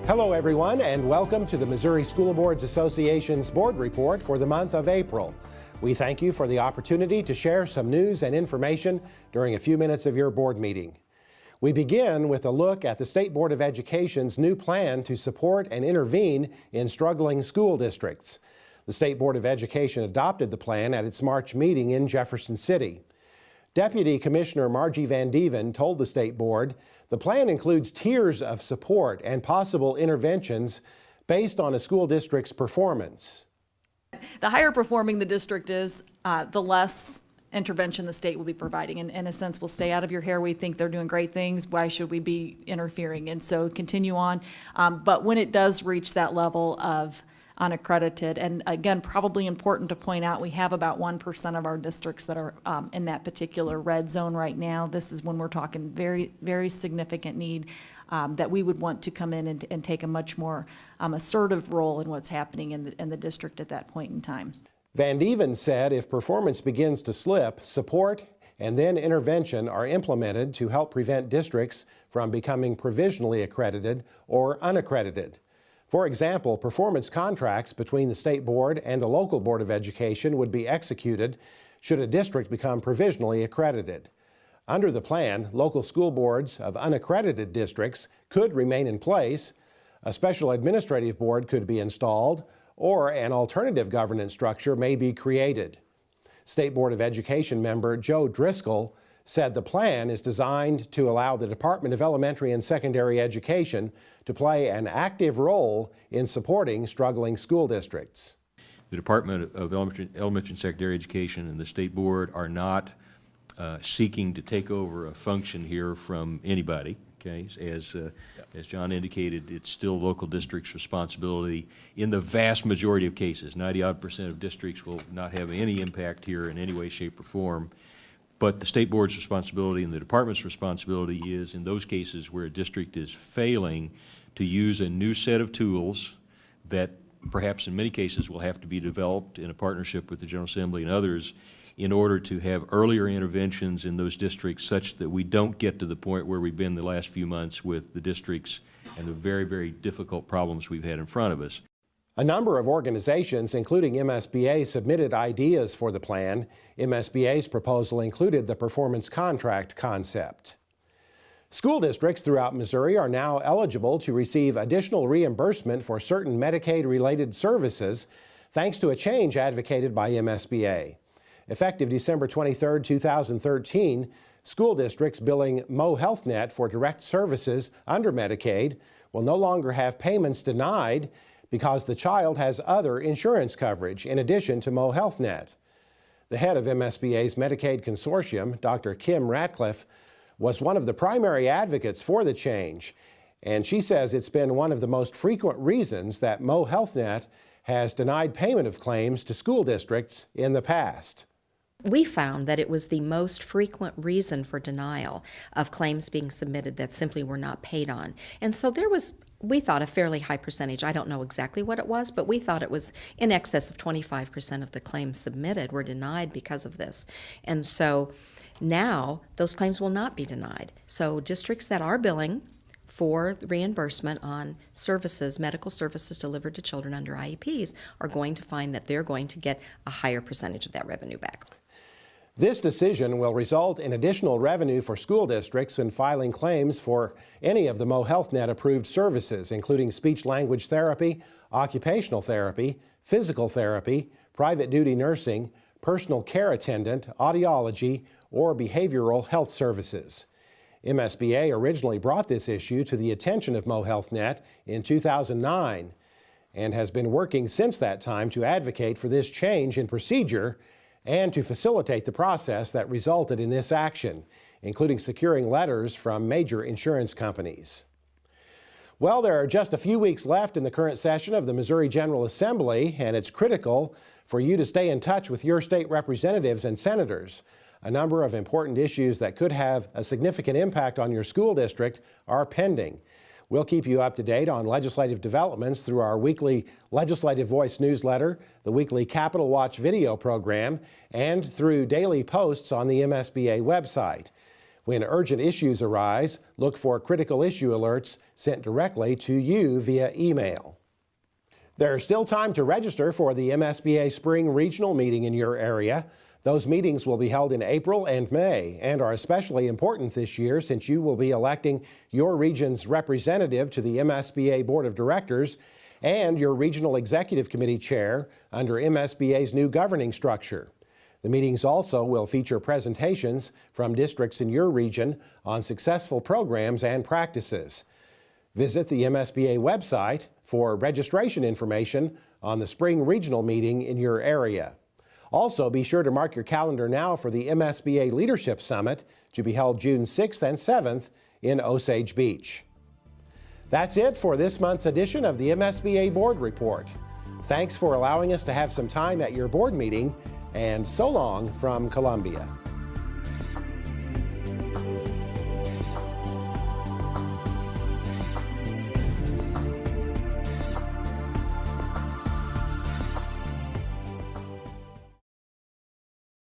Hello everyone, and welcome to the Missouri School Boards Association's board report for the month of April. We thank you for the opportunity to share some news and information during a few minutes of your board meeting. We begin with a look at the State Board of Education's new plan to support and intervene in struggling school districts. The State Board of Education adopted the plan at its March meeting in Jefferson City. Deputy Commissioner Margie Van Dieven told the State Board the plan includes tiers of support and possible interventions based on a school district's performance. The higher performing the district is, the less intervention the state will be providing. And in a sense, we'll stay out of your hair. We think they're doing great things. Why should we be interfering? And so continue on. But when it does reach that level of unaccredited, and again, probably important to point out, we have about 1% of our districts that are in that particular red zone right now. This is when we're talking very, very significant need that we would want to come in and take a much more assertive role in what's happening in the district at that point in time. Van Dieven said if performance begins to slip, support and then intervention are implemented to help prevent districts from becoming provisionally accredited or unaccredited. For example, performance contracts between the State Board and the local Board of Education would be executed should a district become provisionally accredited. Under the plan, local school boards of unaccredited districts could remain in place, a special administrative board could be installed, or an alternative governance structure may be created. State Board of Education member Joe Driscoll said the plan is designed to allow the Department of Elementary and Secondary Education to play an active role in supporting struggling school districts. The Department of Elementary and Secondary Education and the State Board are not seeking to take over a function here from anybody. Okay, as John indicated, it's still local districts' responsibility. In the vast majority of cases, 90-odd% of districts will not have any impact here in any way, shape, or form. But the State Board's responsibility and the Department's responsibility is in those cases where a district is failing to use a new set of tools that perhaps in many cases will have to be developed in a partnership with the General Assembly and others in order to have earlier interventions in those districts such that we don't get to the point where we've been the last few months with the districts and the very, very difficult problems we've had in front of us. A number of organizations, including MSBA, submitted ideas for the plan. MSBA's proposal included the performance contract concept. School districts throughout Missouri are now eligible to receive additional reimbursement for certain Medicaid-related services thanks to a change advocated by MSBA. Effective December 23, 2013, school districts billing Mo Health Net for direct services under Medicaid will no longer have payments denied because the child has other insurance coverage in addition to Mo Health Net. The head of MSBA's Medicaid Consortium, Dr. Kim Ratcliffe, was one of the primary advocates for the change, and she says it's been one of the most frequent reasons that Mo Health Net has denied payment of claims to school districts in the past. We found that it was the most frequent reason for denial of claims being submitted that simply were not paid on. And so there was, we thought, a fairly high percentage. I don't know exactly what it was, but we thought it was in excess of 25% of the claims submitted were denied because of this. And so now those claims will not be denied. So districts that are billing for reimbursement on services, medical services delivered to children under IEPs, are going to find that they're going to get a higher percentage of that revenue back. This decision will result in additional revenue for school districts in filing claims for any of the Mo Health Net approved services, including speech-language therapy, occupational therapy, physical therapy, private duty nursing, personal care attendant, audiology, or behavioral health services. MSBA originally brought this issue to the attention of Mo Health Net in 2009 and has been working since that time to advocate for this change in procedure and to facilitate the process that resulted in this action, including securing letters from major insurance companies. Well, there are just a few weeks left in the current session of the Missouri General Assembly, and it's critical for you to stay in touch with your state representatives and senators. A number of important issues that could have a significant impact on your school district are pending. We'll keep you up to date on legislative developments through our weekly Legislative Voice newsletter, the weekly Capitol Watch video program, and through daily posts on the MSBA website. When urgent issues arise, look for critical issue alerts sent directly to you via email. There's still time to register for the MSBA Spring Regional Meeting in your area. Those meetings will be held in April and May and are especially important this year since you will be electing your region's representative to the MSBA Board of Directors and your Regional Executive Committee chair under MSBA's new governing structure. The meetings also will feature presentations from districts in your region on successful programs and practices. Visit the MSBA website for registration information on the Spring Regional Meeting in your area. Also, be sure to mark your calendar now for the MSBA Leadership Summit to be held June 6th and 7th in Osage Beach. That's it for this month's edition of the MSBA Board Report. Thanks for allowing us to have some time at your board meeting, and so long from Columbia.